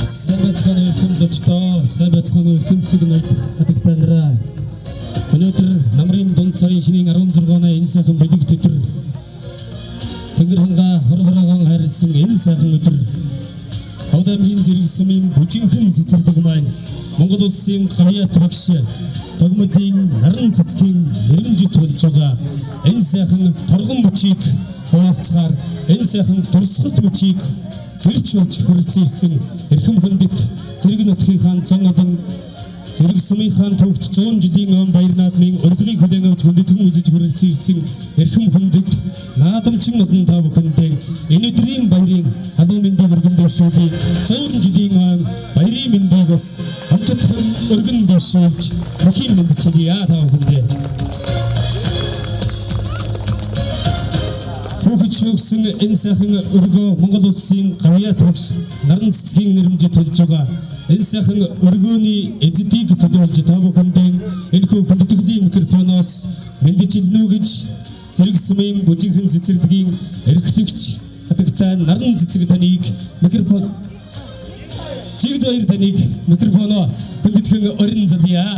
Сайн өрхөм зочдоо, сайн байцгаана өрхөмсөг ноёд хадагтанараа. Өнөөдөр намрын дунд сарын шинийн 16-ны энэ сайхан бэлэг өдөр. Тэнгэр хангаа хорвоогоон харилсан энэ сайхан өдөр. Одамгийн зэрэг сумын бүжинхэн цэцэрдэг маань Монгол улсын гавьяат багш Тогмодын наран цэцгийн нэрмжид болж байгаа энэ сайхан торгон мөчийг хуваалцахаар энэ сайхан дурсгал мөчийг гэрч болж хөрөлцөн ирсэн эрхэм хүндэт зэрэг нутгийнхаа зон олон зэрэг сумынхаа төвхт 100 жилийн өн баяр наадмын урилгыг хүлээн авч хүндэтгэн үзэж хөрөлцөн ирсэн эрхэм хүндэт наадамчин олон та бүхэндээ энэ өдрийн баярын халуун мэндийг өргөн дэвшүүлье. 100 жилийн өн баярын мэндийг бас хамтдаа өргөн дэвшүүлж бүхий мэндчилье та бүхэндээ. Хүүхчүүгсэн энэ сайхан өргөө Монгол улсын гавьяат багш наран цэцгийн нэрмжид төлж байгаа энэ сайхан өргөөний эзэдийг төлөөлж та бүхэндээ энэ хүндэтгэлийн микрофоноос мэндчилнэ гэж зэрэг сумын бүжинхэн цэцэрлэгийн эрхлэгч хатагтай наран цэцэг таныг микрофон чигд баяр таныг микрофоноо хүндэтгэн орин залъя.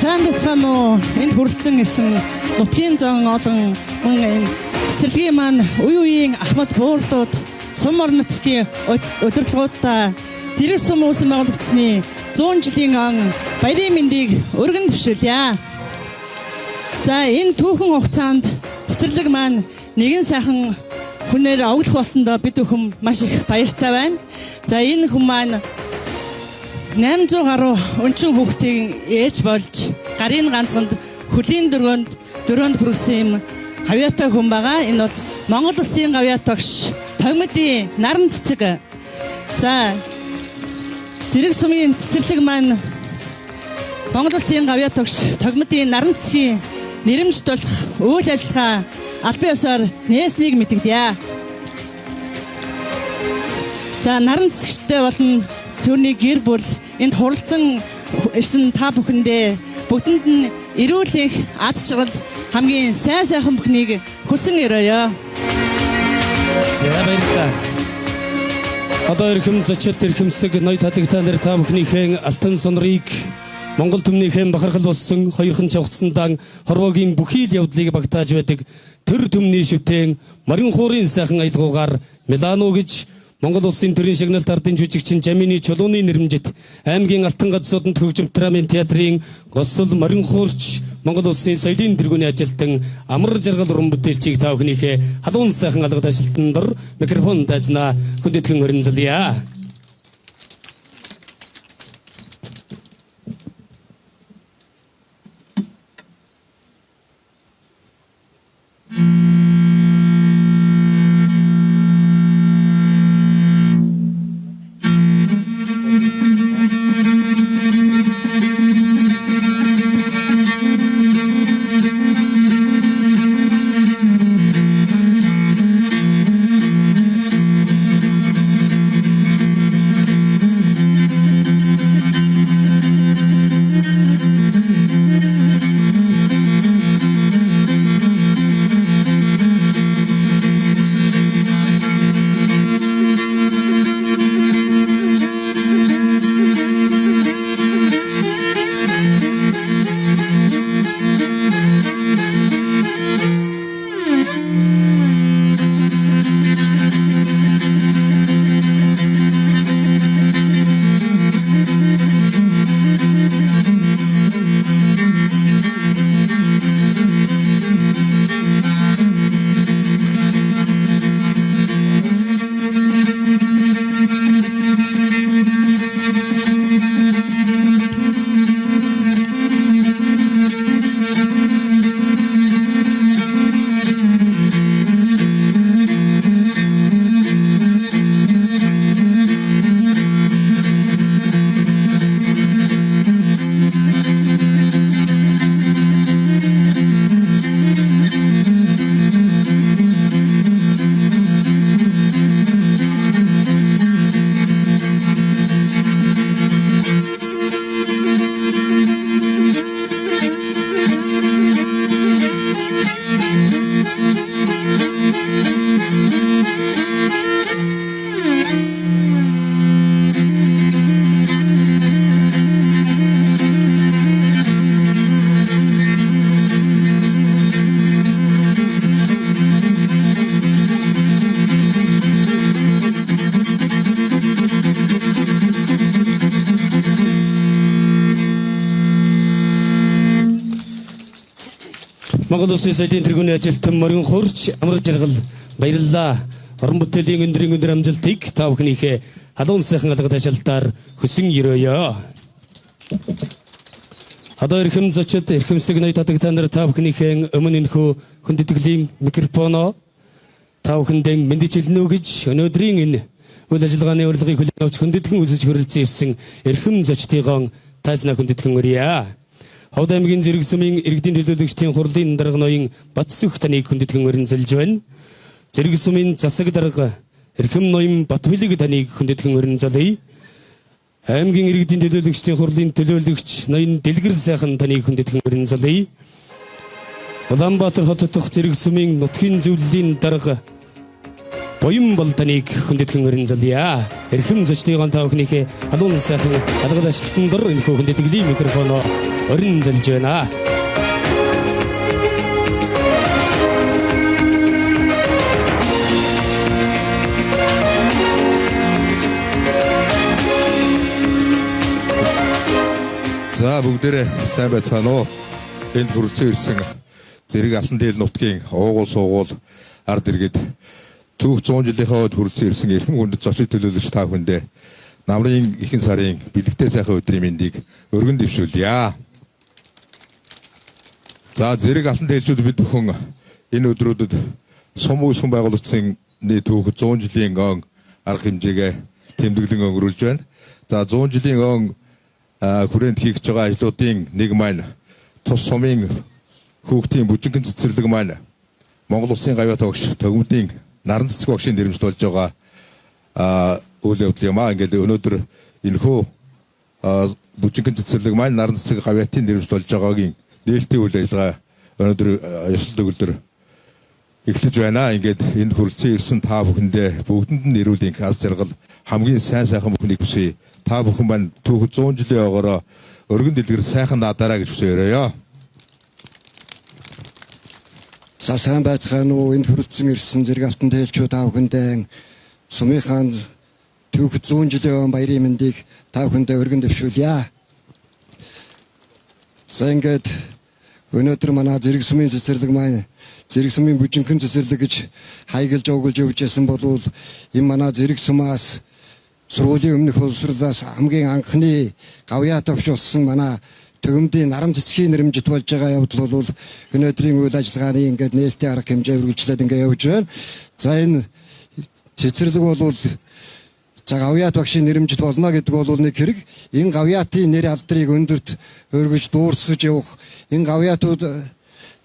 Сайн бацгаано энд хүрэлцэн ирсэн нутгийн зон олон мөн энэ цэцэрлэгийн маань үе үеийн ахмад буурлууд сум орон нутгийн удирдлагуудаа зэрэг сум үүсгэн байгуулагдсны 100 жилийн өн баярын мэндийг өргөн дэвшүүлье. За энэ түүхэн хугацаанд цэцэрлэг маань нэгэн сайхан хүнээр овоглох болсондоо бид бүхэн маш их баяртай байна. За энэ хүн маань 800 гаруй өнчин хүүхдийн ээж болж гарын ганцганд хөлийн дөрөөнд хүргэсэн юм гавьяатай хүн байгаа. Энэ бол Монгол улсын гавьяат багш Тогмодын наран цэцэг. За зэрэг сумын цэцэрлэг маань Монгол улсын гавьяат багш Тогмодын наран цэцгийн нэрмжид болох үйл ажиллагаа албан ёсоор нээснийг мэдэгдэе. За наран цэцэгтэй болон түүний гэр бүл энд хуралцсан ирсэн та бүхэндээ бүгдэнд нь эрүүл их ад жаргал хамгийн сайн сайхан бүхнийг хүсэн өрөөё. Баярлалаа. Одоо эрхэм зочид эрхэмсэг ноёд хадагтай нар та бүхнийхээ алтан сонрыг Монгол төмнийхээ бахархал болсон хоёрхан чавхцсан хорвоогийн бүхий л явдлыг багтааж байдаг төр төмний шүтэн Марин хуурын сайхан аялгаугаар Милано гэж Монгол улсын төрийн шагналт ардын жүжигчин Жамины чулууны нэрмжит аймгийн алтан газрууданд хөгжимт драмын театрын гослол Марин хуурч Монгол улсын соёлын тэргүүний ажилтан амар жаргал уран бүтээлчийг та бүхнийхээ халуун сайхан алгад ажилтан дор микрофон дайзнаа хүндэтгэн өрн залъя. Монгол Улсын соёлын тэргүүний ажилтан морин хурч амар жаргал баярлалаа. Орон бүтээлийн өндөр амжилтыг та бүхнийхээ халуун сайхан алгад ажилтаар хүсэн өрөөё. Одоо эрхэм зочид эрхэмсэг ноёд татагтаа нар та бүхнийхээ өмнө энэхүү хүндэтгэлийн микрофоно та бүхэндээ мэдчилнэ үү гэж өнөөдрийн энэ үйл ажиллагааны урилгыг хүлээн авч хүндэтгэн үзэж хүрэлцэн ирсэн эрхэм зочдыгоо тайзнаа хүндэтгэн өрье. Ховд аймгийн зэрэг сумын иргэдийн төлөөлөгчдийн хурлын дарга ноён Батсүх таныг хүндэтгэн өрнөсөлж байна. Зэрэг сумын засаг дарга эрхэм ноён Батбилэг таныг хүндэтгэн өрнөсөлье. Аймгийн иргэдийн төлөөлөгчдийн хурлын төлөөлөгч ноён Дэлгэр сайхан таныг хүндэтгэн өрнөсөлье. Улаанбаатар хот дахь зэрэг сумын нутгийн зөвлөлийн дарга Боён бол таныг хүндэтгэн өрнөсөлье. Эрхэм зочдыгоо та бүхнийхээ халуун сайхан алгад ажилтан дор энэхүү хүндэтгэлийн микрофоно өрнөсөлж байна. За бүгдээрээ сайн байцгаана уу. Энд хүрэлцэн ирсэн зэрэг алан дээл нутгийн уугуул суугуул ард иргэд түүх 100 жилийнхаа үед хүрэлцэн ирсэн эрхэм хүндэт зочид төлөөлөгч та бүхэндээ намрын ихэнх сарын бэлэгтэй сайхан өдрийн мэндийг өргөн дэвшүүлье. За зэрэг алан дээлчүүд бид бүхэн энэ өдрүүдэд сум үүсгэн байгуулагдсан түүх 100 жилийн он арга хэмжээгээ тэмдэглэн өнгөрүүлж байна. За 100 жилийн он хүрээнд хийгдэж байгаа ажлуудын нэг маань тус сумын хүүхдийн бүжингэн цэцэрлэг маань Монгол Улсын гавьяа тогш төгөмдийн наран цэцэг багшийн нэрмжт болж байгаа үйл явдал юм аа. Ингээд өнөөдөр энэхүү бүжингэн цэцэрлэг маань наран цэцэг гавьяатын нэрмжт болж байгаагийн нээлтийн үйл ажиллагаа өнөөдөр ёслол төгөлдөр эхлэж байна. Ингээд энд хүрэлцэн ирсэн та бүхэндээ бүгдэнд нь нэрүүлэн аз жаргал хамгийн сайн сайхан бүхнийг хүсье. Та бүхэн маань түүх 100 жилийн огоороо өргөн дэлгэр сайхан наадаараа гэж хүсээрээ. За сайн байцгаана уу. Энд хүрэлцэн ирсэн зэрэг алтан дэелчүүд та бүхэндээ сумынхаа түүх 100 жилийн баярын мэндийг та бүхэндээ өргөн дэвшүүлье. За ингээд өнөөдөр манай зэрэг сумын цэцэрлэг маань зэрэг сумын бүжинхэн цэцэрлэг гэж хайгалж өгүүлж явж байсан бол энэ манай зэрэг сумаас сургуулийн өмнөх боловсруулаас хамгийн анхны гавьяа товч болсон манай төгөмдийн наран цэцгийн нэрмжит болж байгаа явдал бол өнөөдрийн үйл ажиллагааны ингээд нээлттэй арга хэмжээ үргэлжлээд ингээд явж байна. За энэ цэцэрлэг бол за гавьяат багшийн нэрмжит болно гэдэг бол нэг хэрэг. Энэ гавьяатын нэр алдрыг өндөрт өргөж дуурсгаж явах, энэ гавьяатууд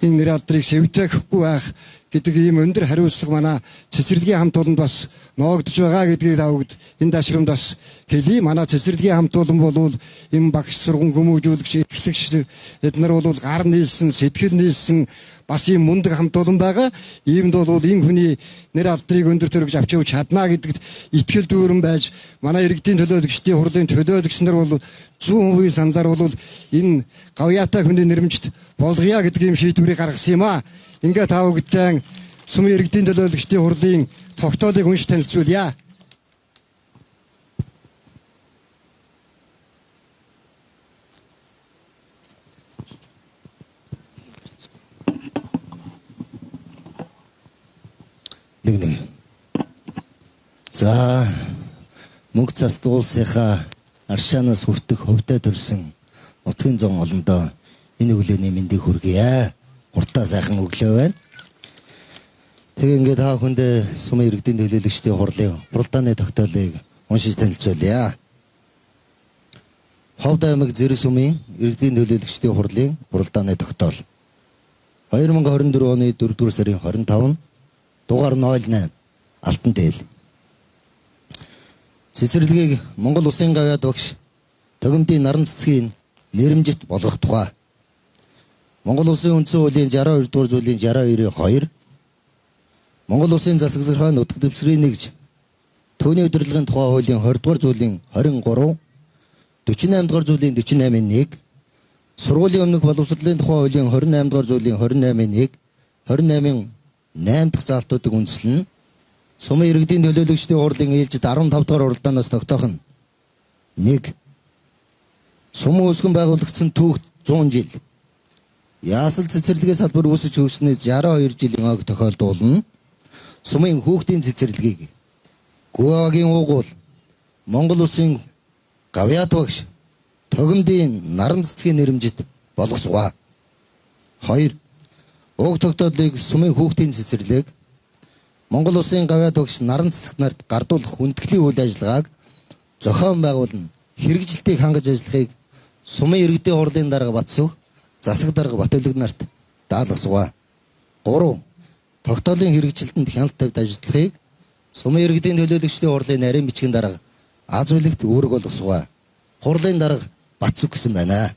энэ нэр алдрыг сэвтээхгүй байх гэдэг ийм өндөр хариуцлага манай цэцэрлэгийн хамт олонд бас ноогдож байгаа гэдгийг тавгад энэ дашрамд бас хэлье. Манай цэцэрлэгийн хамт олон бол энэ багш сургууль хүмүүжүүлэгч эхлэгч эднэр бол гар нийлсэн, сэтгэл нийлсэн бас ийм мундаг хамт олон байгаа. Иймд бол энэ хүний нэр алдрыг өндөр төрөж авч явж чадна гэдэгт итгэл дүүрэн байж манай иргэдийн төлөөлөгчдийн хурлын төлөөлөгч нар бол 100% саналаар бол энэ гавьяатай хүний нэрмжит болгоё гэдэг ийм шийдвэрийг гаргасан юм аа. Ингээд та бүхэнд сумын иргэдийн төлөөлөгчдийн хурлын тогтоолыг уншиж танилцуулъя. Нэг. За мөнгө цас дуулсынхаа аршаанаас хүртэх хөвдөө төрсэн утгын зон олондоо энэ өглөөний мэндийг хүргье. Уртаа сайхан өглөө байна. Тэгээ ингээд та бүхэнд сумын иргэдийн төлөөлөгчдийн хурлын хуралдааны тогтоолыг уншиж танилцуулъя. Ховд аймаг зэрэг сумын иргэдийн төлөөлөгчдийн хурлын хуралдааны тогтоол 2024 оны 4-р сарын 25 дугаар 08 алтан дээл. Цэцэрлэгийг Монгол Улсын гавьяа багш төгөмдийн наран цэцгийн нэрмжит болгох тухай Монгол Улсын үндсэн хуулийн 62 дугаар зүйлийн 62-ийн 2 Монгол Улсын засаг захиргааны нутаг дэвсгэрийн нэгж төвний удирдлагын тухай хуулийн 20 дугаар зүйлийн 23 48 дугаар зүйлийн 48-ийн 1 сургуулийн өмнөх боловсролын тухай хуулийн 28 дугаар зүйлийн 28-ийн 1 28-ийн 8 дахь заалтуудыг үндэслэн сумын иргэдийн төлөөлөгчдийн хурлын ээлжид 15 дахь уралдаанаас тогтоох нь 1 сум үүсгэн байгуулагдсан түүх 100 жил Яасал цэцэрлэгийн салбар үүсэж хөгжснөөс 62 жилийн ог тохиолдуулна. Сумын хүүхдийн цэцэрлэгийг Гуагийн уугуул Монгол улсын гавьяат багш тогомдын наран цэцгийн нэрэмжит болгосгоо. 2. Уг тогтоолыг сумын хүүхдийн цэцэрлэг Монгол улсын гавьяат багш наран цэцэг нарт гардуулах хүндэтгэлийн үйл ажиллагааг зохион байгуулна. Хэрэгжилтийг хангаж ажиллахыг сумын иргэдийн хурлын дарга Батсүх, засаг дарга Батөлөг нарт даалгасгоо. 3. Тогтоолын хэрэгжилтэнд хяналт тавьж ажиллахыг сумын иргэдийн төлөөлөгчдийн хурлын нарийн бичгийн дарга Аз бүлэгт үүрэг болгосгоо. Хурлын дарга Батсүх гэсэн байна.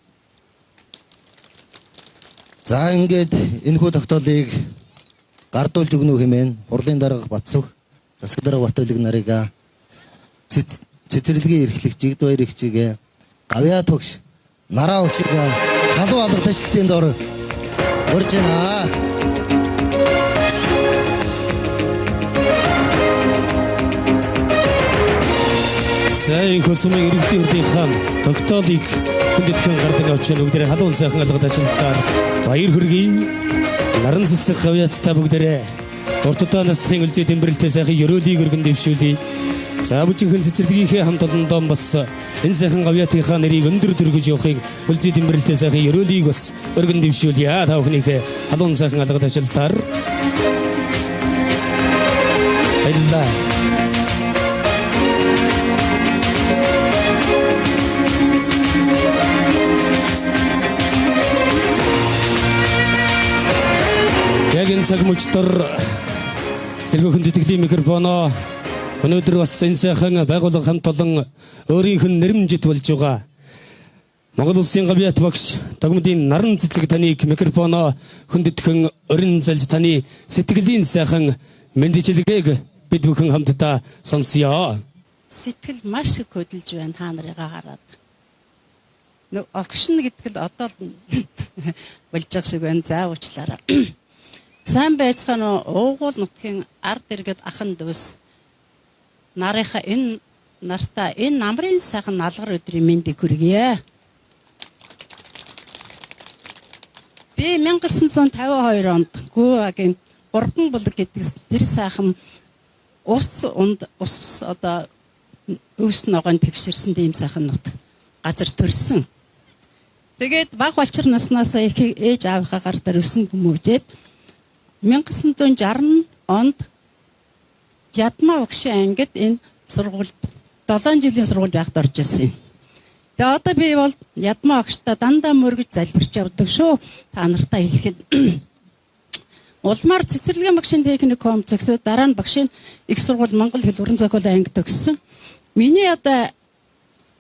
За ингээд энэхүү тогтоолыг гардуулж өгнө үү хэмээн хурлын дарга Батсүх, засаг дарга Батөлөг нарыг цэцэрлэгийн эрхлэгч Жигд баяр ихчийг гавьяат багш нараа өгчийг халуун алга ташлтын дор урьж байна. Сайн хөлсмийн иргэдийн хөдийн хаан тогтоолыг хүндэтгэн гардаг авч бүгдээ халуун сайхан алга ташлтаар баяр хүргэе. Наран цэцэг гавьяаттай бүгдээ дуртудаа наслахын үлзий тэмбэрэлтэй сайхан ёроолыг өргөн дэвшүүлье. За бүжинхэн цэцэрлэгийнхээ хамт олондоо бас энэ сайхан гавьяатынхаа нэрийг өндөр дөргөж явахыг үлзий тэмбэрэлтэй сайхан ёроолыг бас өргөн дэвшүүлье. Та бүхнийхээ халуун сайхан алга ташлтаар баярлалаа. Яг энэ цаг мөчтөр эргүү хүндэтгэлийн микрофоноо өнөөдөр бас энэ сайхан байгууллага хамт олон өөрийнх нь нэрмжит болж байгаа. Монгол улсын гавьяат багш тогомдын наран цэцэг таныг микрофоноо хүндэтгэн өрн залж таны сэтгэлийн сайхан мэндичилгээг бид бүхэн хамтдаа сонсъё. Сэтгэл маш их хөдөлж байна та нарыгаа хараад. Нэг огшин гэдэг л одоо л болж байгаа шиг байна. За уучлаарай. Сайн байцгаана уу? Уугуул нутгийн ард иргэд ахан дүүс нарынхаа энэ нартаа энэ намрын сайхан налгар өдрийн мэндийг хүргье. Би 1952 онд Гуагийн 3 булаг гэдэг тэр сайхан ус одоо өвс ногоон тэгшэрсэн тийм сайхан нут газар төрсөн. Тэгээд баг болчир наснаасаа их ээж аавынхаа гар дээр өсөн хүмүүжээд 1960 онд Ядмаа багшийн ангид энэ сургуульд 7 жилийн сургууль байхад орж ирсэн юм. Тэгээ одоо би бол Ядмаа багштай дандаа мөргөж залбирч явдаг шүү. Та нартай хэлэхэд улмаар цэцэрлэгийн багшийн техникум зөвсөд дараа нь багшийн их сургууль Монгол хэл уран зохиолын анги төгссөн. Миний одоо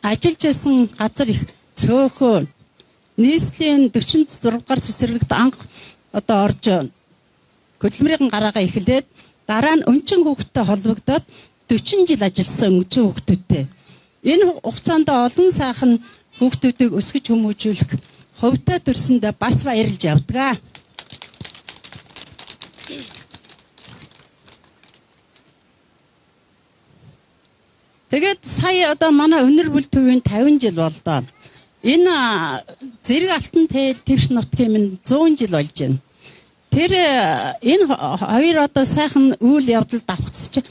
ажиллаж байсан газар их цөөхөн нийслэлийн 46 дугаар цэцэрлэгт анх одоо орж хөдөлмөрийн гараагаа эхлээд дараа нь өнчин хүүхдтэй холбогдоод 40 жил ажилласан өнчин хүүхдүүдтэй. Энэ хугацаанд олон сайхан хүүхдүүдийг өсгөж хүмүүжүүлэх хувьтай төрсөндөө бас баярлж явдаг. Тэгээд сая одоо манай өнөр бүл төвийн 50 жил болдоо. Энэ зэрэг алтан твш нутгийн минь 100 жил болж байна. Тэр энэ хоёр одоо сайхан үйл явдал давхцаж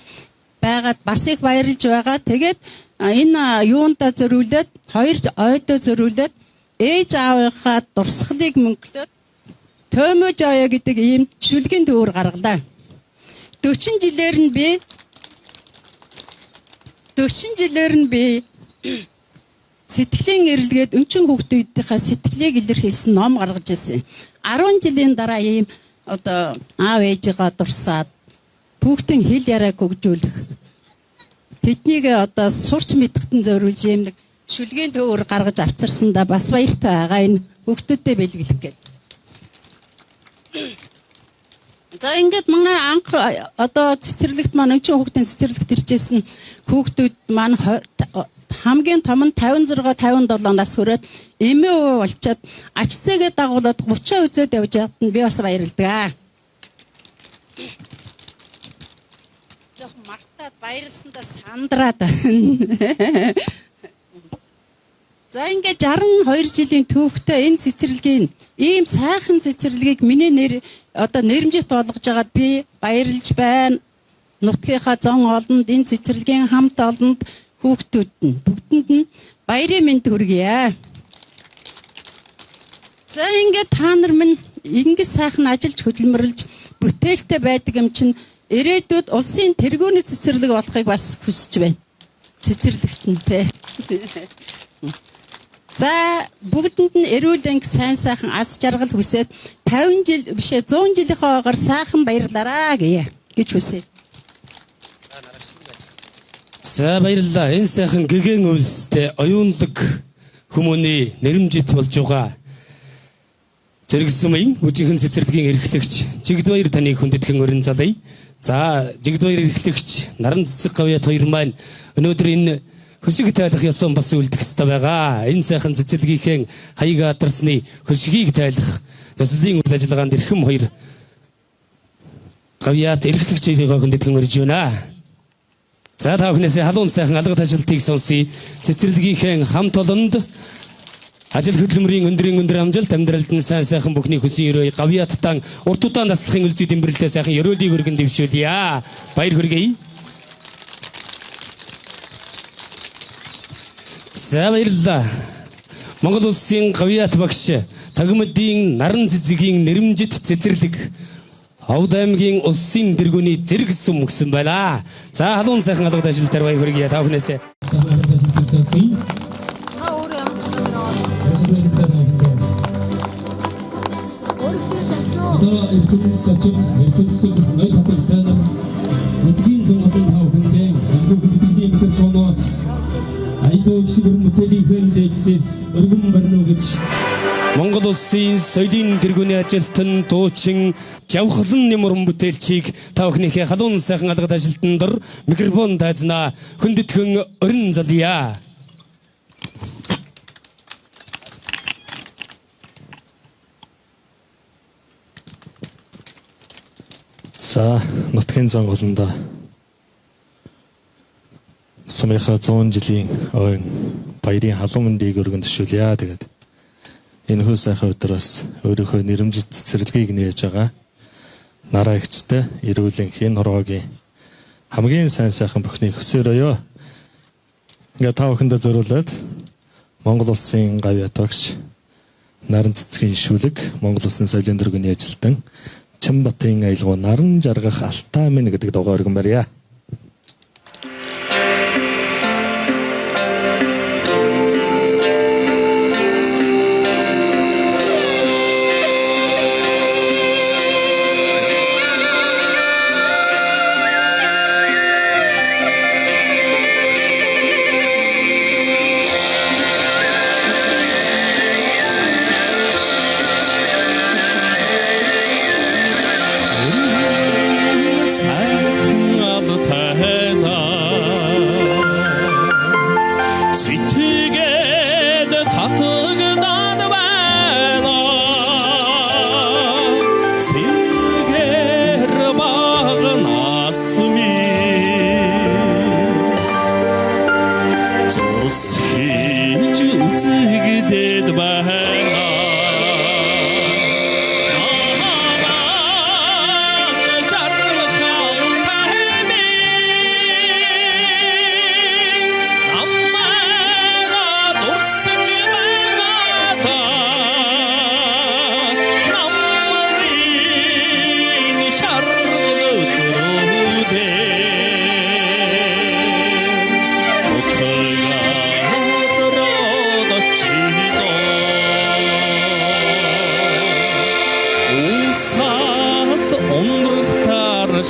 байгаад бас их баярлж байгаа. Тэгээд энэ юунда зөрүүлээд хоёр ойдоо зөрүүлээд ээж аавынхаа дурсгалыг мөнгөлөөд Төмө жая гэдэг ийм шүлгийн төвөр гаргалаа. 40 жилээр нь би сэтгэлийн эрэлгээд өнчин хүүхдүүдийнхээ сэтгэлийг илэрхийлсэн ном гаргаж ирсэн. 10 жилийн дараа ийм одоо аав ээжигээ дурсаад хүүхдийн хэл яриаг хөгжүүлэх тэднийг одоо сурч мэдхтэн зориулж юм нэг шүлгийн төвөр гаргаж авчирсандаа бас баяртай байгаа энэ хүүхдүүдэд бэлгэлэх гээд. За ингээд манай анх одоо цэцэрлэгт маань өнчин хүүхдийн цэцэрлэгт иржсэн хүүхдүүд маань хамгийн том нь 56 57 нас хүрээд эмээ өвөө болчиход ачцээгээ дагуулад 30 үзээд явж байгаад би бас баярлалаа. Мартаад баярлсандаа сандраад байна. За ингээд 62 жилийн түүхтэй энэ цэцэрлэгийн ийм сайхан цэцэрлэгийг миний нэрмжит болгож байгаад би баярлж байна. Нутгийнхаа зон олонд энэ цэцэрлэгийн хамт олонд хүүхдүүд нь бүгдэнд нь баярын мэнд хүргье. За ингээд та нар минь ингэж сайхан ажиллаж хөдөлмөрлж бүтээлтэй байдаг юм чинь ирээдүйд улсын тэргүүний цэцэрлэг болохыг бас хүсэж байна. Цэцэрлэгтэнтэй. За бүгдэнд нь эрүүл энх сайн сайхан аз жаргал хүсээд 50 жил бишээ 100 жилийнхоогоор сайхан баярлаарай гэж хүсье. За баярлалаа. Энэ сайхан гэгэн үйлстэй оюунлаг хүмүүний нэрмжит болж байгаа. Зэрэг сүмийн үжихэн цэцэрлэгийн эрхлэгч Жигдбаяр таныг хүндэтгэн өрн залъя. За Жигдбаяр эрхлэгч Наран цэцэг гавьяат хоёр маань өнөөдөр энэ хөшиг тайлах ёсон бас үлдэх ёстой байгаа. Энэ сайхан цэцэрлэгийнхээ хаяг адарсны хөшгийг тайлах ёслолын үйл ажиллагаанд эрхэм хоёр гавьяат эрхлэгчийг хүндэтгэн өрж байна. За та бүхнээсээ халуун сайхан алга ташилтыг сонсъё. Цэцэрлэгийнхээ хамт олонд ажил хөдөлмөрийн өндөр амжилт амьдралд нь сайн сайхан бүхний хүссэн өрөө гавьяаттан урт удаан наслахын үлзий дэмбэрэлтэй сайхан ёроолыг өргөн дэвшүүлье. Баяр хүргэе. За баярлалаа. Монгол улсын гавьяат багш Тагмадын Наран цэцэгийн нэрмжит цэцэрлэг Ховд аймгийн улсын тэргүүний зэрэг сүм гэсэн байна. За халуун сайхан алга ташилтаар баяр хүргэе та бүхнээсээ. Одоо эрхэм цочид эрхэм сүг ной таталтай нар үдгийн зам хатан тавхандээ бүгдийн микрофоноос айдоо шиг бүтээлийнхээ дэжсээс өргөн барно гэж Монгол улсын соёлын тэргүүний ажилтан дуучин Жавхлан нэмрэн бүтээлчийг та бүхнийхээ халуун сайхан алга ташилтан дор микрофон тайзнаа хүндэтгэн өрн залъя. За нутгийн зан голондоо сумынхаа 100 жилийн ойн баярын халуун мэндийг өргөн төшөөлье. Тэгээд энэ хүү сайхан өдрөөс өөрийнхөө нэрмжит цэцэрлэгийг нээж байгаа нараа ихчтэй эрүүл энхийн хорвоогийн хамгийн сайн сайхан бүхний хөсөөрөөё. Ингээ та бүхэндээ зориулаад Монгол улсын гавьяат багш Наран цэцгийн шүлэг Монгол улсын соёлын тэргүүний ажилтан Чамбатын аялгау наран жаргах алтаа минь гэдэг дугаар өргөн барья.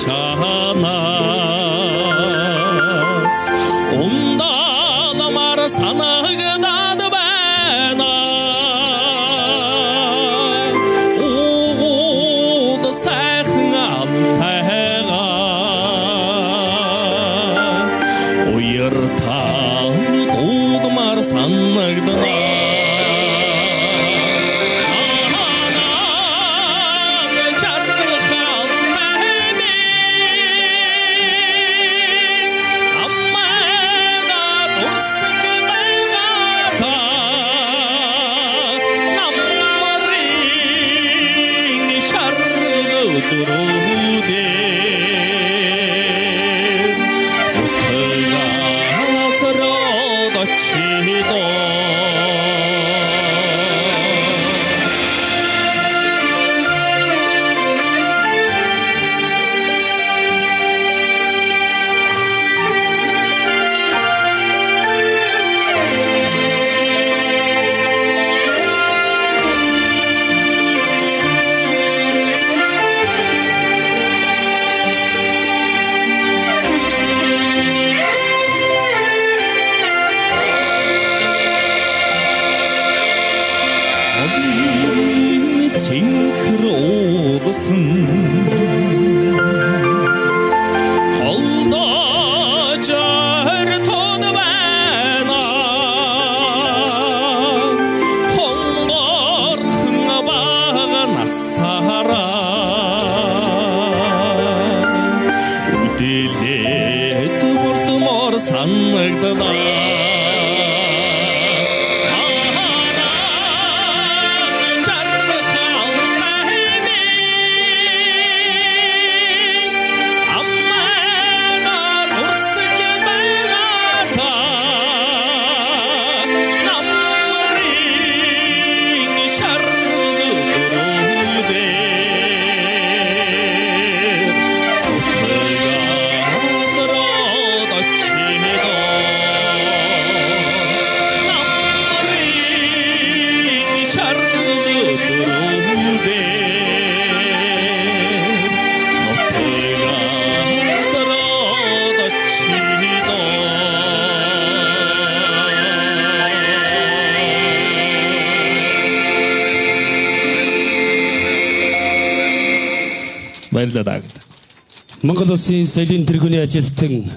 шанаас ундаламар санагдаад байна уугуул сайхан алтайгаа уяртаа дуулмар санагдана Баярлалаа. Монгол Улсын соёлын тэргүүний ажилтан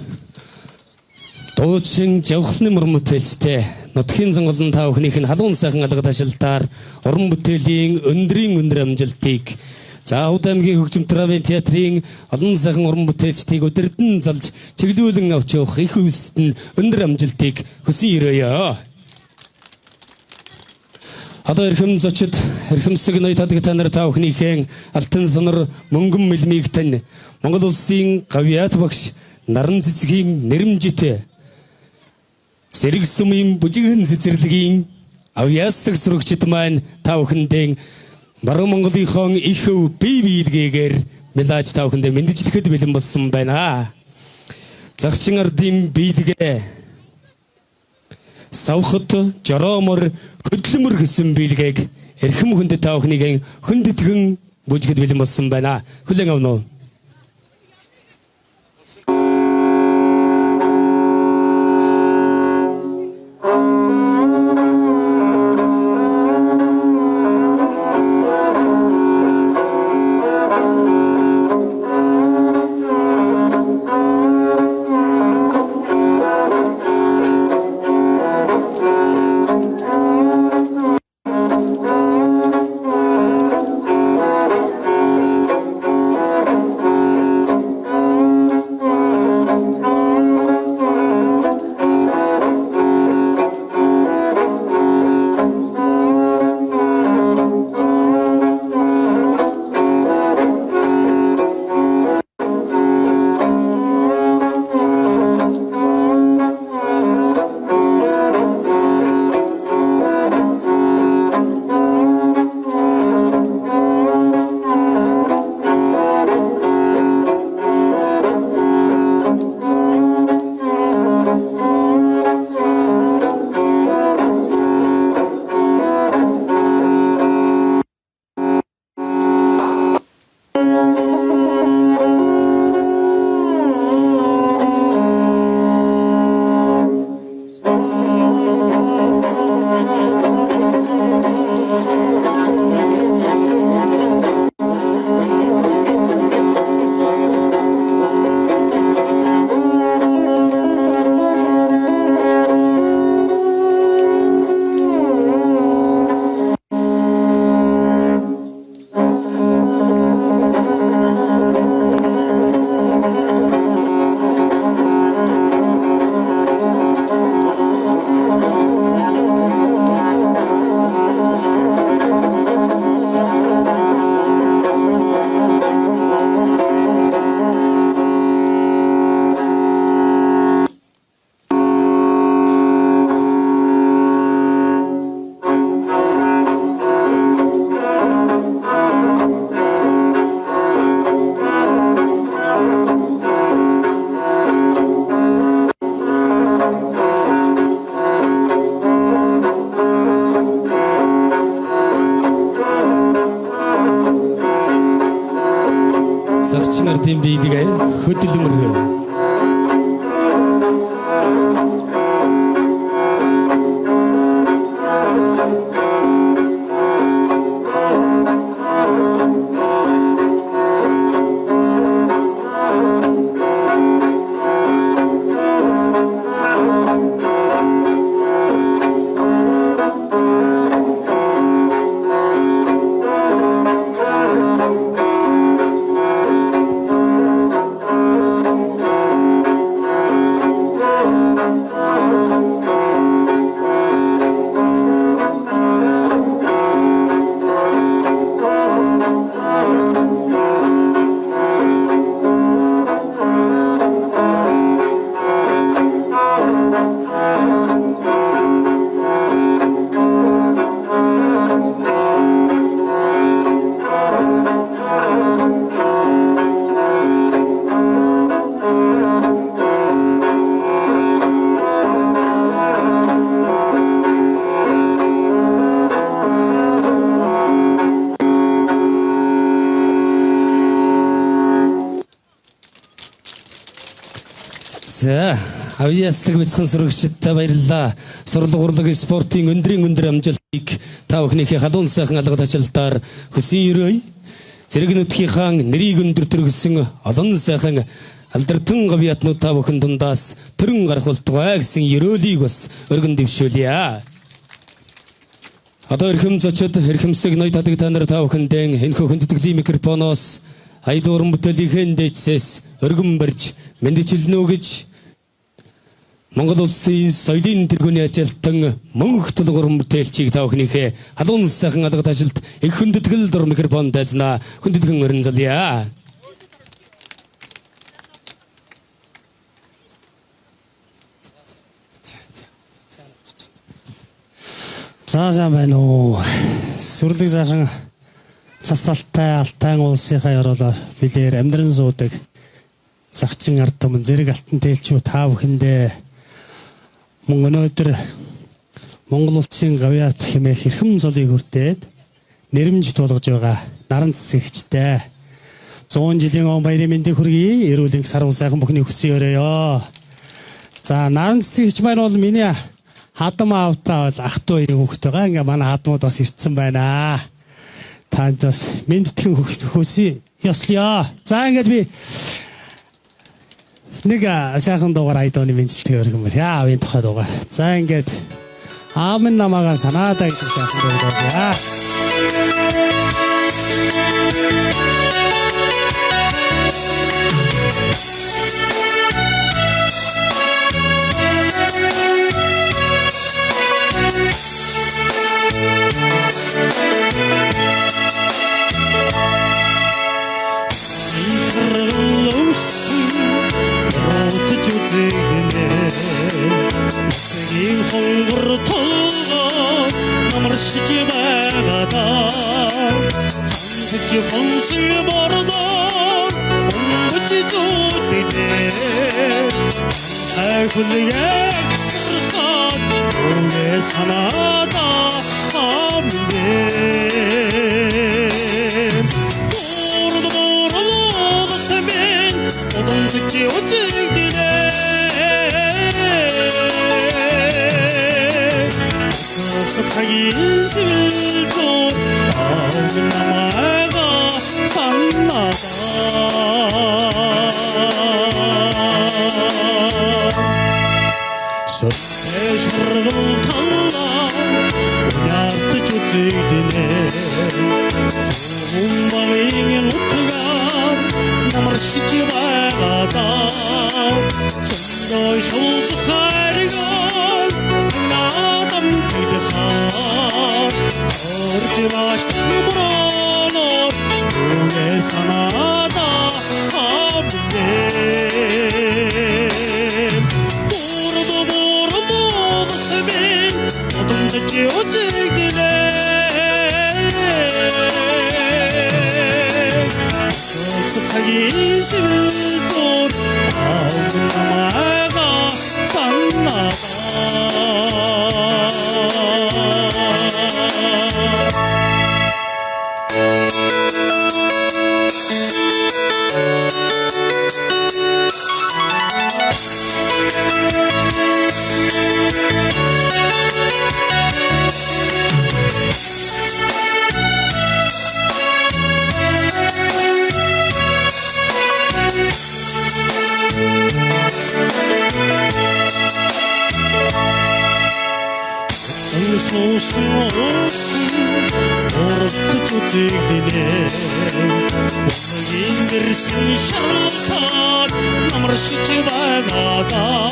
дуучин Жавхлын уран бүтээлчтэй нутгийн сонголон та бүхнийх нь халуун сайхан алга ташилтаар уран бүтээлийн өндөр амжилтыг Заавд аймгийн хөгжим драмын театрын олон сайхан уран бүтээлчдийг өдөрдөн залж чиглүүлэн авч явах их үйлсэд нь өндөр амжилтыг хүсэн өрөөё. Одоо эрхэм зочид эрхэмсэг ноёд тадаг та нар та бүхнийхээ алтан сонор мөнгөн мэлмийг тань Монгол улсын гавьяат багш наран цэцгийн нэрмжит Сэрэг сумын бүжигэн цэцэрлэгийн авьяастаг сурагчид маань та бүхэндээ Баруун Монголынхон их өв бие биелгээгээр мэлааж та бүхэндээ мэдчилэхэд бэлэн болсон байна. Загчин ардын биелгээ савхат жороомор хөдлөмөр гэсэн биелгээг эрхэм хүндэт та бүхнийг хүндэтгэн бүжигэд бэлэн болсон байна. Хүлээн авна уу? Загчин ардын биелгээ хөдөлмөр. За, авьяаслаг бяцхан сурагчдаа баярлалаа. Сурлаг урлаг спортын өндөр амжилтыг та бүхнийхээ халуун сайхан алгад ажилдаар хөсөн өрөөе. Зэрэг нүдхийнхаа нэрийг өндөр төргсөн олон сайхан алдартан гавьяатнууд та бүхэн дундаас төрөн гарах болтугай гэсэн өрөөлийг бас өргөн дэвшүүлье. Одоо эрхэм зочид эрхэмсэг ноёд хадаг та нар та бүхэндээ энэхүү хүндэтгэлийн микрофоноос айдууран бүтээлийнхээ дээдсээс өргөн барьж мэндчилнэ гэж Монгол улсын соёлын тэргүүний ажилтан мөнх тулгуур бүтээлчийг та бүхнийхээ халуун сайхан алгад ажилд их хүндэтгэл дур микрофон дайзнаа хүндэтгэн өрн залъя. Цаашаа байна уу? Сүрлэг сайхан цас талтай алтайн улсынхаа ёроолоор билээр амьдран суудаг загчин ард түмэн зэрэг алтан тээлчүү та бүхэндээ мөн өнөөдөр Монгол улсын гавьяат хэмээх эрхэм золыг хүртээд нэрэмж тулгаж байгаа наран цэцэгчтэй 100 жилийн он баярын мэндийг хүргэе. Эрүүл энх сарвал сайхан бүхний хүсье өрөөё. За наран цэцэгч маань бол миний хадам аавтаа бол ах トゥ хоёрын хүүхэд байгаа. Ингээ манай хадмууд бас ирцэн байна. Танд бас мэндтгэн хүсье ёслё. За ингээд би нэг сайхан дугаар айдооны мэдлэлтэй өргөмөр. Яавын тухай дугаар. За ингээд аамын намаагаа санаадаа гэж сайхан дугаар. Хонгор толгой намар шиж байгаадаа цанхиж хонсон бордоо өнгөж зүудээ хайхул ягсрахад үнэ санаадаа хамдээ бордоо сэмен одонгөж үзэгдээ цагийн сэлзүүр аавын намайга саннаа Сөшрөл талаа ятж үзэгдэнэ Сумбарын утгаар намар шиж байгаадаа Сөндөө шулц хайргал Орживаш тхбронор үнэ санаада хамдээ Бордоо сэвэн одонгөж үзэгдэнэ цагийн сэлзүүр аавын намайга саннаа юусан уусан уралдаж үзэгдэнэ Өглөөгийн гэрсэн шарлатаад намар шиж байгаадаа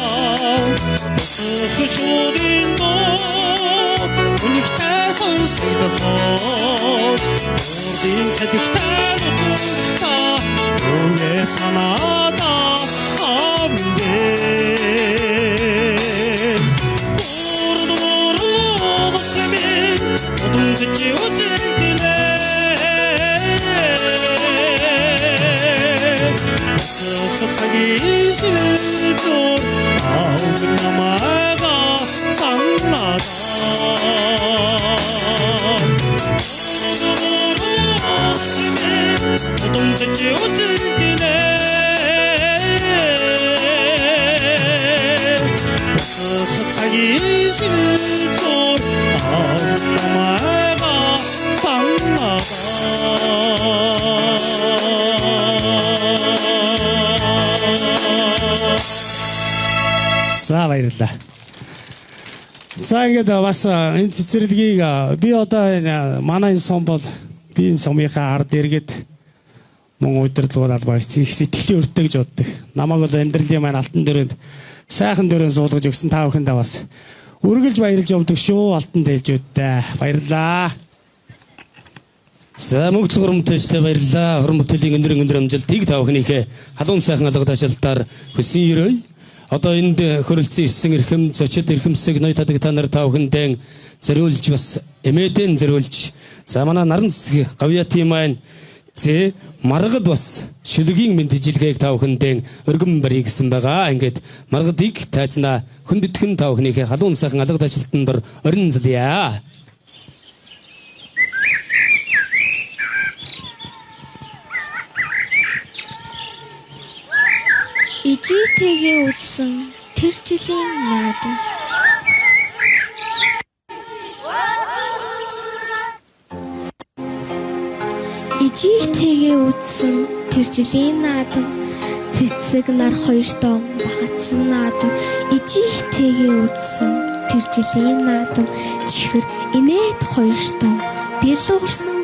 Өглөөшүүдийн доо үнэгтэй сонсогдоход Урдын цадигтай нутагтаа Үгээ санаадаа амдээ 이슬tor 아우나마가 상나다 동대지 어떻게네 사기 이슬tor 아우나마가 상나다 За баярлалаа. За ингээд бас энэ цэцэрлэгийг би одоо энэ манай энэ сум бол би энэ сумынхаа ард иргэд мөн удирдлагууд албаагч их сэтгэлийн өртөө гэж боддог. Намайг бол амьдралын маань алтан дөрөнд сайхан дөрөнд суулгаж өгсөн та бүхэндээ бас үргэлж баярлж явдаг шүү алтан дээлжүүдтэй. Баярлалаа. За мөнгө хурамтайчтай баярлалаа. Хорон бүтээлийн өндөр амжилтыг та бүхнийхээ халуун сайхан алга ташаалтаар хүсэн өрөөе. Одоо энд хөрөлцөн ирсэн эрхэм зочид эрхэмсэг ноёд тадаг та нар та бүхэндээ зориулж бас эмээдэн зориулж за манай наран цэцэг гавьяатын маань зэ маргад бас шүлгийн мэджилгээг та бүхэндээ өргөн барья гэсэн байгаа. Ингээд маргадыг тайзнаа хүндэтгэн та бүхнийхээ халуун сайхан алга ташаалтанд дор орин залъя. Ижитэйгээ үзсэн тэр жилийн наадам. Ижитэйгээ үзсэн тэр жилийн наадам. Цэцэг нар хоёртоо бахатсан наадам. Ижитэйгээ үзсэн тэр жилийн наадам. Чихэр инээд хоёртоо бэлуурсан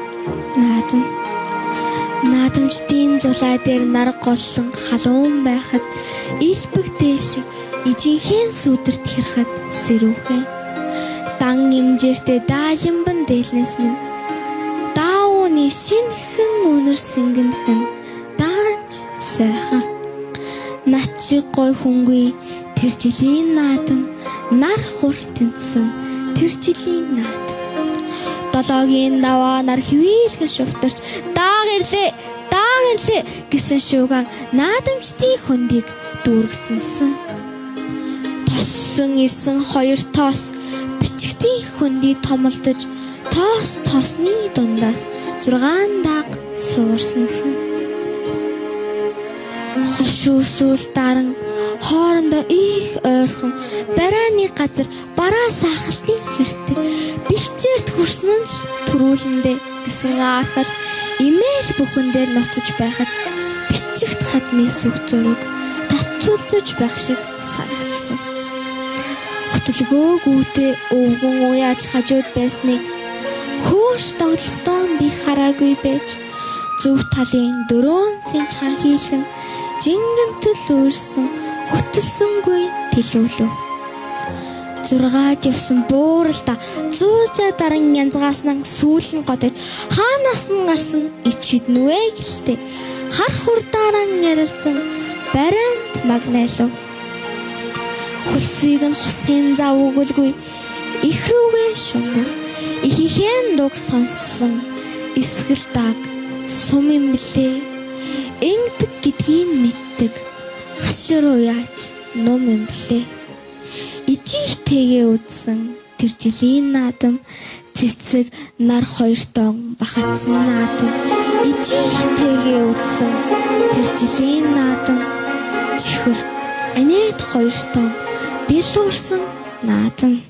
наадам. Наадамчдын зулай дээр нар голлон халуун байхад илбэг дэшиг ижинхэн сүдэрт хэрхад сэрүүхэн дан имжээртэй даалимбан дээлнэс минь даауны шинхэн үнэр сэнгэнхэн даанч сайхан над шиг гой хүнгүй тэр жилийн наадам нар хур тэнцсэн тэр жилийн наадам долоогийн даваа нар хөвийлгэн шувтарч даагирлээ гэсэн шуугаан наадамчдын хөндийг дүүргэсэнсэн. Тоссон ирсэн хоёр тоос бичгтийн хөндий томолдож тоосны дундаас 6 дааг суурсансан. Хошуусуул даран хоорондоо их ойрхон барааны газар бараа сахалтын хэртэг бэлчээрт хүрсэн нь төрүүлэндээ гэсэн архал имэйл бүхэн дээр ноцож байхад бичигт хадны сүг зураг татвалзаж байх шиг санагдсан. Хөтөлгөөгүйтэй өвгөн уяаж хажууд байсныг хөөш тоглохдоо би хараагүй байж зөв талын дөрөөн сэнчхан хийлгэн жингэмтэл үүрсэн хөтөлсөнгүй тэлүүлв. 6-ад явсан бууралда 100 даран янзгааснан сүүлэн годож хаанаас нь гарсан ичид нүвэ гэлтэй хар хурдааран ярилцсан барианд магнайлав. Хөлсийг нь хусхын зав өгөлгүй их рүүгээ шунгав. Ихийнхэн дуг сонссон эсгэл даг сум юм блэ. Ингэдэг гэдгийг мэддэг хашир уяач ном юм блэ. Ижитэйгээ үзсэн тэр жилийн наадам цэцэг нар хоёртоо бахатсан наадам. Ижитэйгээ үзсэн тэр жилийн наадам чихэр инээд хоёртоо бэлуурсан наадам.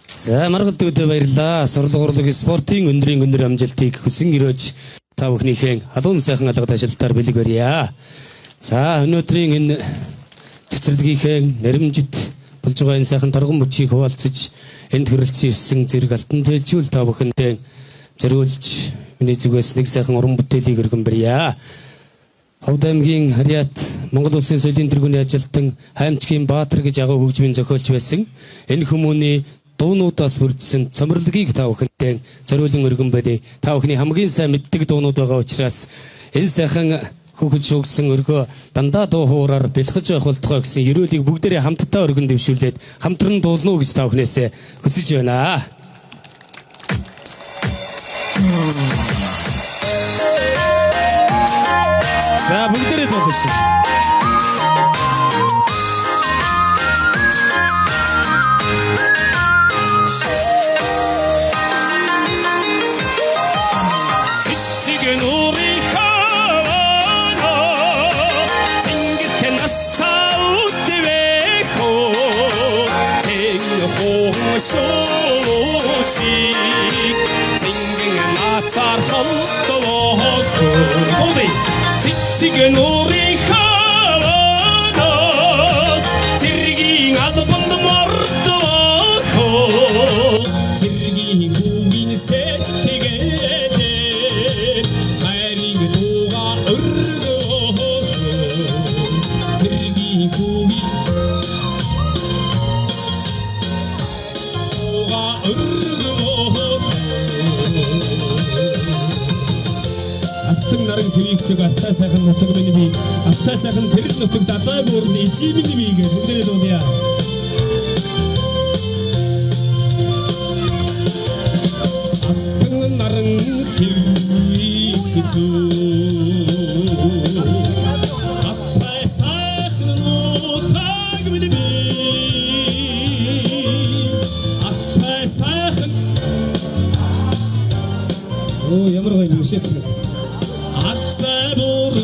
За маргад өдөө баярлаа. Сурлаг урлаг спортын өндөр амжилтыг хүсэн өрөөж та бүхнийхээ халуун сайхан алга ташаалтаар бэлэг барья. За өнөөдрийн энэ цэцэрлэгийнхээ нэрэмжит болж байгаа энэ сайхан торгон мөчийг хуваалцаж энд хүрэлцэн ирсэн зэрэг алтан тэлжүүл та бүхэндээ зориулж миний зүгээс нэг сайхан уран бүтээлийг өргөн барья. Ховд аймгийн Харьяат Монгол Улсын соёлын тэргүүний ажилтан Хаймчгийн Баатар гэж агуу хөгжмийн зохиолч байсан. Энэ хүмүүний дуунуудаас бүрдсэн цомрлогийг та бүхэндээ зориулан өргөн барья. Та бүхний хамгийн сайн мэддэг дуунууд байгаа учраас энэ сайхан хүүхэд шүүгсэн өргөө дандаа дуу хуураар бэлхэж байх болтгоо гэсэн ерөөлийг бүгдээрээ хамтдаа өргөн дэвшүүлээд хамтран дуулна уу гэж та бүхнээсээ хүсэж байна. За бүгдээрээ дуулсан. Шоушик цэнгэн нацаар холдоо цэцэг нуурын хаваас цэргийн албанд мордоо цэргийн гүгийн сэтгээд хайрыг дууга өргөө цэргийн гүгийн наран төвийг алтай сайхан нутаг миний би алтай сайхан тэр нутаг дазай буурны ичимний би гэж бүгдээ дуулъя. Алтай наран төвийг алтай сайхан нутаг миний би алтай сайхан ямар гоё юм шээч. Sabor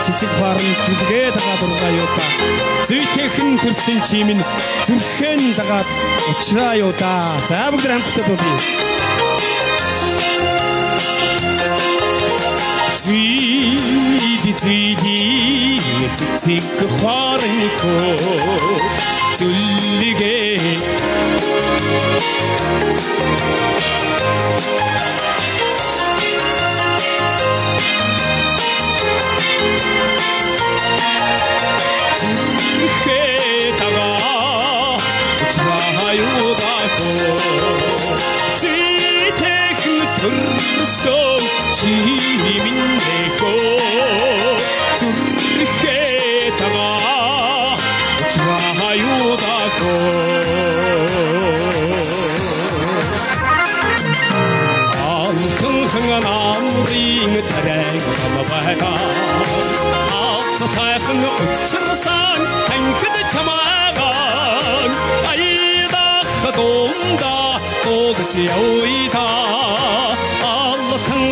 цэцэг барн зүлгээ дагаад ургаа юу та зүйтэйхэн төрсэн чимэн зүрхэн дагаад уучраа юу та за бүгд хамтдаа дуулъя. Зүйли цэцэг барн зүлгээ байгаа Ацтайхан учирсан танхид чамаагаа Айдах дундаа дуулж явъя Аллахан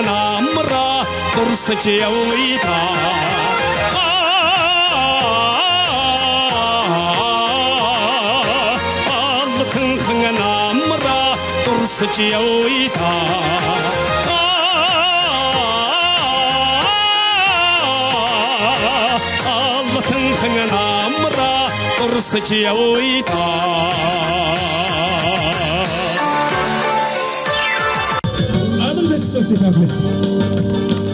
намраа дурсаж явъя Such a oita Allah tang namra or such a oita Other this is it of this.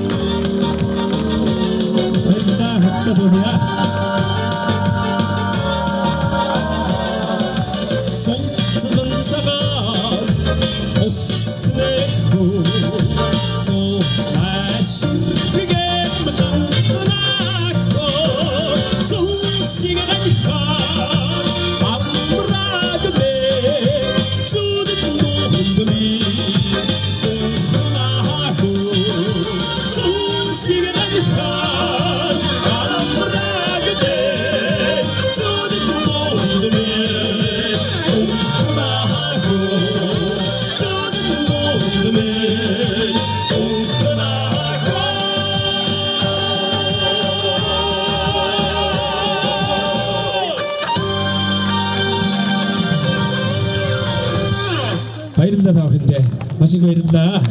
баярлалаа хинтэ маш их баярлалаа.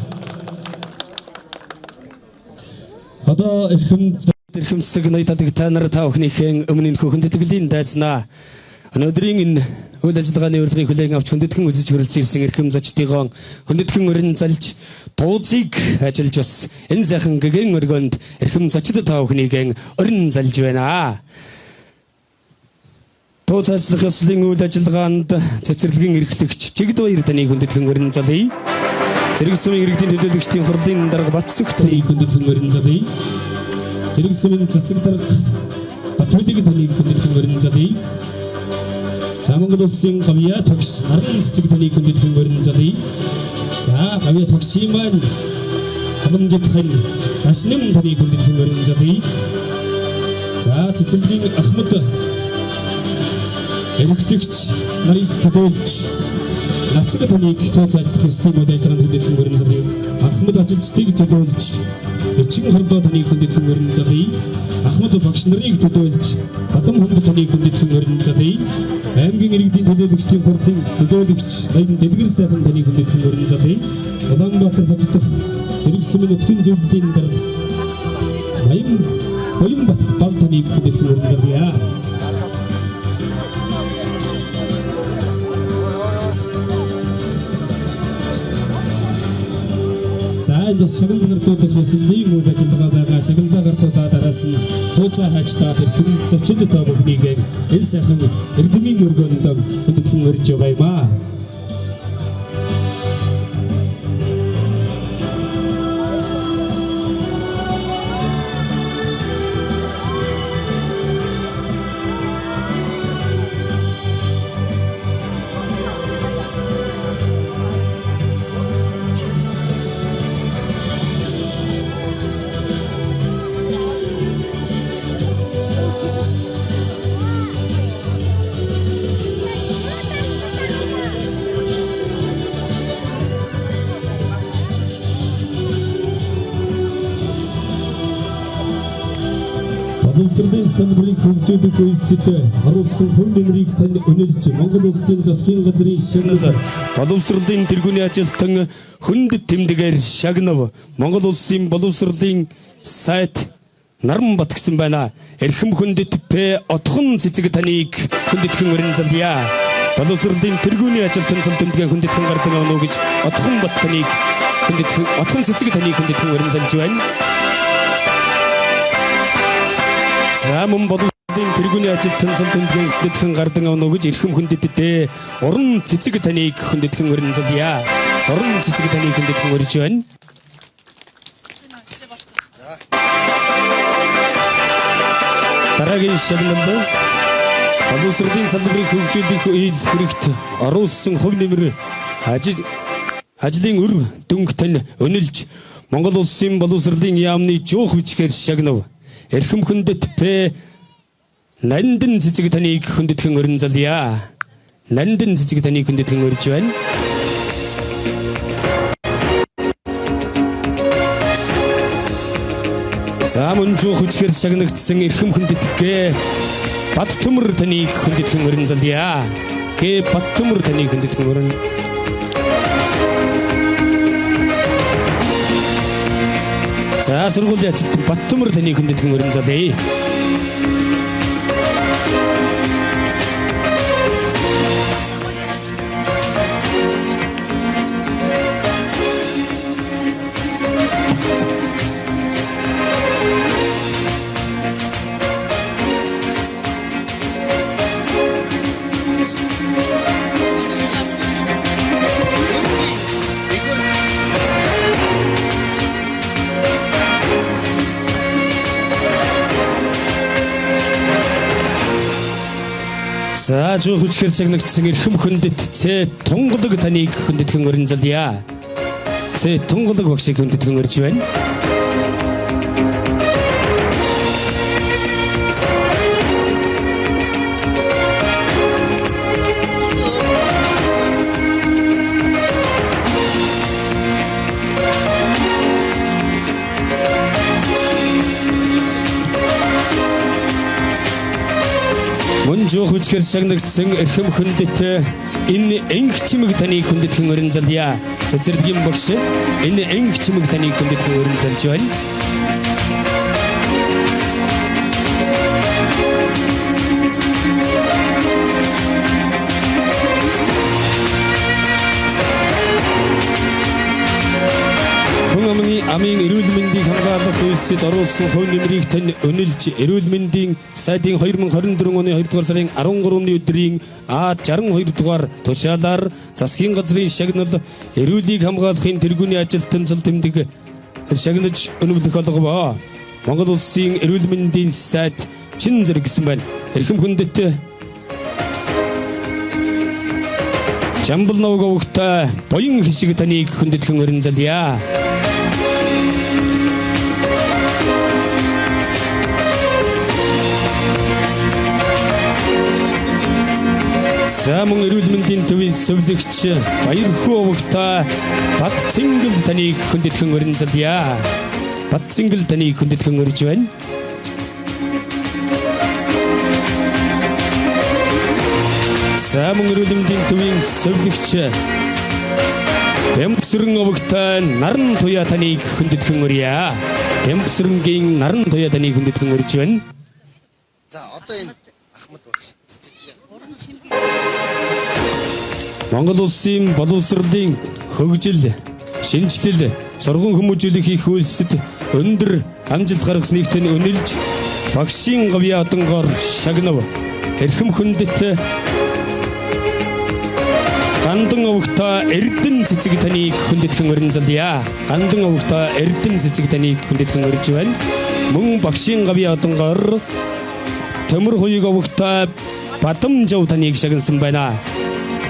Одоо эрхэмсэг ноёддаг та нар та бүхнийхэн өмнө хөндөтгэлийн дайзнаа өнөөдрийн энэ үйл ажиллагааны урилгыг хүлээн авч хөндөдгөн үзэж хүрэлцэн ирсэн эрхэм зочдын хөндөдгөн өрн залж тууцыг ажиллаж бас энэ сайхан гэгэн өргөнд эрхэм зочид та бүхнийхэн өрн залж байна. Тууц ажиллах ёслолын үйл ажиллагаанд цэцэрлэгийн эрхлэгч Чигд баяр таны хөндөдгөн өрн залъя. Зэрэг сумын иргэдийн төлөөлөгчдийн хурлын дарга Батсүх таны хөндөдгөн өрн залъя. Зэрэг сумын цэцэг дарга Батүлэг таны хөндөдгөн өрн залъя. За Монгол улсын гавья тогш наран цэцэг таны хөндөдгөн өрн залъя. За гавья тогшийн маань халамжтхан дашнам таны хөндөдгөн өрн залъя. За цэцэрлэгийн Ахмад эрхлэгч нарыг төлөөлж нацаг таныг тооц ажиллах ёслолын үйл ажиллагаанд хөндөдгөн өрн залъя. Ахмад ажилчдыг төлөөлж эчин хордоо таныг хөндөдгөн өрн залъя. Ахмад багш нарыг төлөөлж бадам хүнд таныг хөндөдгөн өрн залъя. Аймгийн иргэдийн төлөөлөгчдийн хурлын төлөөлөгч Баян Дэлгэр сайхан таныг хөндөдгөн өрн залъя. Улаанбаатар хот дох зэрэг сумын нутгийн зөвлөлийн дарга Баян Бат таныг хөндөдгөн өрн залъя. За энэ шагнал гардуулах ёслолын үйл ажиллагаа байгаа. Шагналаа гардуулаад араас нь тууцаа хайчлаад эрхэм зочид та бүхнийг энэ сайхан эрдэмийн өргөнд хөндөдгөн өрж яваамаа. Боловсролын самбарыг хөгжүүлэх үйлсэд харуулсан хүн нэмрийг тань өнөлж Монгол улсын засгийн газрын шагнал боловсролын тэргүүний ажилтан хүнд тэмдэгээр шагнав Монгол улсын боловсролын сайд Наранбат гэсэн байна. Эрхэм хүндэт П отхон цэцэг таныг хөндөдгөн өрн залъя. Боловсролын тэргүүний ажилтан цол тэмдгээ хөндөдгөн гардаг авна гэж отхон бат таныг хөндөдгөн отхон цэцэг таныг хөндөдгөн өрн залж байна. За мөн боловсролын тэргүүний ажилтан цол тэмдгээ хөндөдгөн гардаг авна гэж эрхэм хүндэтэд уран цэцэг таныг хөндөдгөн өрн залъя. Уран цэцэг таныг хөндөдгөн өрж байна. Дараагийн шагнал боловсролын салбарыг хөгжүүлэх үйл хэрэгт оруулсан хөв нэмэр ажлын өр дүнг тань өнөлж Монгол улсын боловсролын яамны жуух бичгээр шагнав. Эрхэм хүндэт П Нандин цэцэг таныг хүндэтгэн өрн залъя. Нандин цэцэг таныг хүндэтгэн өрж байна. Самун жуух бичгээр шагнагдсан эрхэм хүндэт Г Бат төмөр таныг хүндэтгэн өрн залъя. Г Бат төмөр таныг хүндэтгэн өрн. За сургуулийн ажилтан Бат төмөр таныг хүндэтгэн өрн залъя. За жуух хүчээр шагнагдсан эрхэм хүндэт Ц Тунгалаг таныг хүндэтгэн өрн залъя. Ц Тунгалаг багшийг хүндэтгэн өрж байна. Мөн жуух хүчээр шагнагдсан эрхэм хүндэт энэ энх чимэг таныг хүндэтгэн өрн залъя. Цэцэрлэгийн багш энэ энх чимэг таныг хүндэтгэн өрн залж байна. Амийн эрүүл мэндийг хамгаалах үйлсэд оруулсан хувь нэмрийг тань өнөлж эрүүл мэндийн сайдын 2024 оны 2 дугаар сарын 13-ны өдрийн А62 дугаар тушаалаар засгийн газрын шагнал эрүүлийг хамгаалахын тэргүүний ажилтан цал тэмдэг шагнаж өнөмлөх болгоо. Монгол улсын эрүүл мэндийн сайд чин зэрэгсэн байна. Эрхэм хүндэт Жамбал навг овогтой боён хишиг таныг хүндэтгэн өрн залъя. Самун эрүүл мэндийн төвийн зөвлөгч Баярхүү овогтой Бат Цингэл таныг хүндэтгэн өрн залъя. Бат Цингэл таныг хүндэтгэн өрж байна. Самун эрүүл мэндийн төвийн зөвлөгч Бямбсрэн овогтой Наран Туя таныг хүндэтгэн өрье. Бямбсрэнгийн Наран Туя таныг хүндэтгэн өрж байна. За одоо энэ Ахмад багш Монгол улсын боловсролын хөгжил, шинжилэл, сургууль хүмүүжүүлэх их үйлсэд өндөр амжилт гаргасныг тань үнэлж багшийн гавьяа одонгоор шагнав. Эрхэм хүндэт Гандан овогтой Эрдэнэ цэцэг таныг хүндэтгэн өрн залъя. Гандан овогтой Эрдэнэ цэцэг таныг хүндэтгэн өрж байна. Мөн багшийн гавьяа одонгоор Төмөр хуйг овогтой Бадамжав таныг шагнасан байна.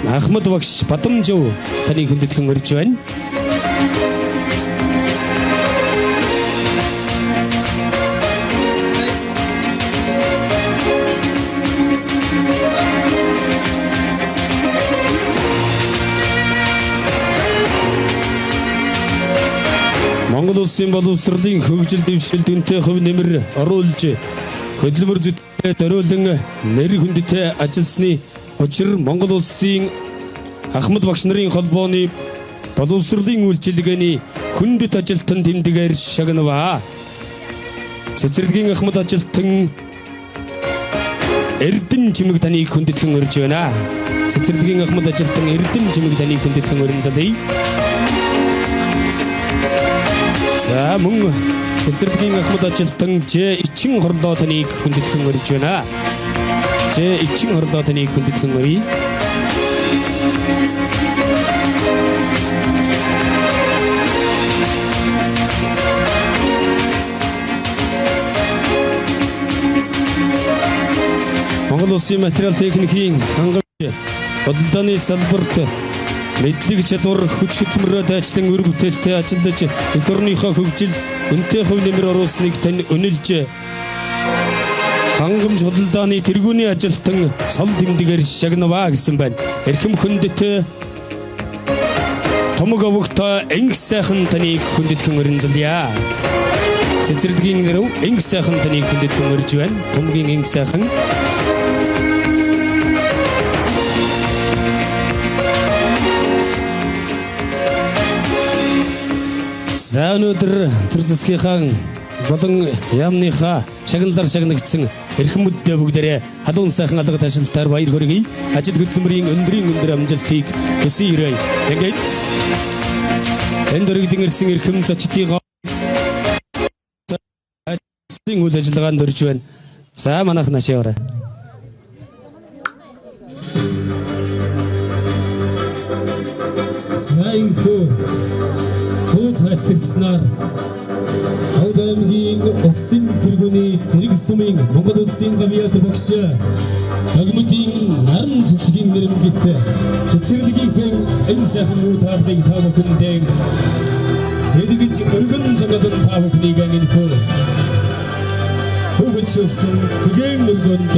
Ахмад багш Бадамжав таныг хүндэтгэн өрж байна. Монгол улсын боловсролын хөгжил дэвшилд үнэтэй хувь нэмэр оруулж хөдөлмөр зүтгээ зориулан нэр хүндэтэй ажилласны учир Монгол улсын Ахмад багш нарын холбооны боловсролын үйлчилгээний хүндэт ажилтан тэмдгээр шагнава. Цэцэрлэгийн Ахмад ажилтан Эрдэнэ чимэг таныг хүндэтгэн өрж байна. Цэцэрлэгийн Ахмад ажилтан Эрдэнэ чимэг таныг хүндэтгэн өрн залъя. За мөн цэцэрлэгийн Ахмад ажилтан Ж Ичин хорлоо таныг хүндэтгэн өрж байна. Ж Ичин хорлоо таныг хүндэтгэн өрье. Монгол улсын материал техникийн хангамж, бодлооны салбарт мэдлэг чадвар хүч хөдөлмөрөөр дайчлан өр бүтээлтэй ажиллаж эх орныхоо хөгжил үнэтэй хувь нэмэр оруулсныг тань үнэлж хангамж худалдааны тэргүүний ажилтан цол тэмдгээр шагнаваа гэсэн байна. Эрхэм хүндэт томог овогтой энх сайхан таныг хүндэтгэн өрнзөлье. Цэцэрлэгийн нэрв энх сайхан таныг хүндэтгэн өрж байна. Томгийн энх сайхан. За өнөөдөр төр засгийнхаа болон яамныхаа шагналаар шагнагдсан эрхэм мэдээ бүгдээрээ халуун сайхан алга ташилтаар баяр хүргэе. Ажил хөдөлмөрийн өндөр амжилтыг хүсье ирээ. Ингээд энэ дөрөгдөн ирсэн эрхэм зочдын үйл ажиллагаанд орж байна. За манайх наашаа орой. Сайнхөө туу цаашлагдсанаар Хавд аймгийн улсын тэргүүний зэрэг сумын Монгол улсын гавьяат багш Агмадын наран цэцгийн нэрмжит цэцэрлэгийн энэ сайхан үү таалыг та бүхэндээ дэлгэж өргөн замдан та бүхнийг анхоо хөвчсөн гэгэн өргөнд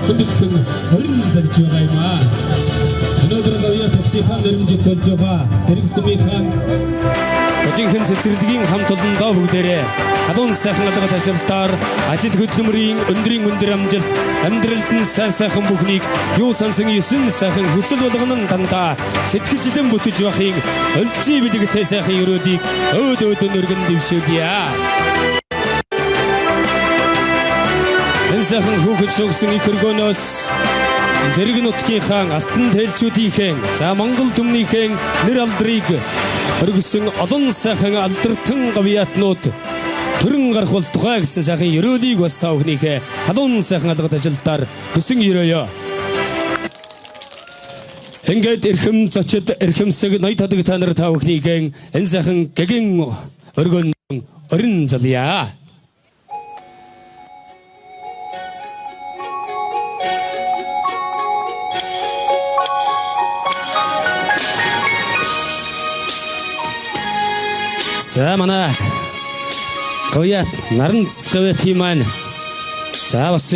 хөдөлгөн хорин зарж байгаа юм аа. Өнөөдөр гавьяат багшийн нэрмжит болж байгаа зэрэг сумын Жинхэнэ цэцэрлэгийн хамт олондоо бүгдээрээ халуун сайхан алга ташилтаар ажил хөдөлмөрийн өндөр амжилт амьдралд нь сайхан бүхнийг юу сансан 9 сайхан хүсэл болгоно дандаа сэтгэлжлэн бүтэж байхын өлзий бэлэгтэй сайхан өрөөдийг өөд өргөн дэвшүүлье. Энэ сайхан хүүхэд шогсон их өргөнөөс зэрэг нутгийнхаа алтан тээлчүүдийнхээ за Монгол түмнийхээ нэр алдрыг өргөсөн олон сайхан алдартан гавьяатнууд төрөн гарах болтугай гэсэн сайхан ерөөлийг бас та бүхнийхээ халуун сайхан алга ташилтаар хүсэн ерөөё. Ингээд эрхэм зочид эрхэмсэг ноёд хадаг та нар та бүхнийхээ энэ сайхан гэгэн өргөн орин залъя. За манай гавьяат наран цэцгавэт юм маань. За бас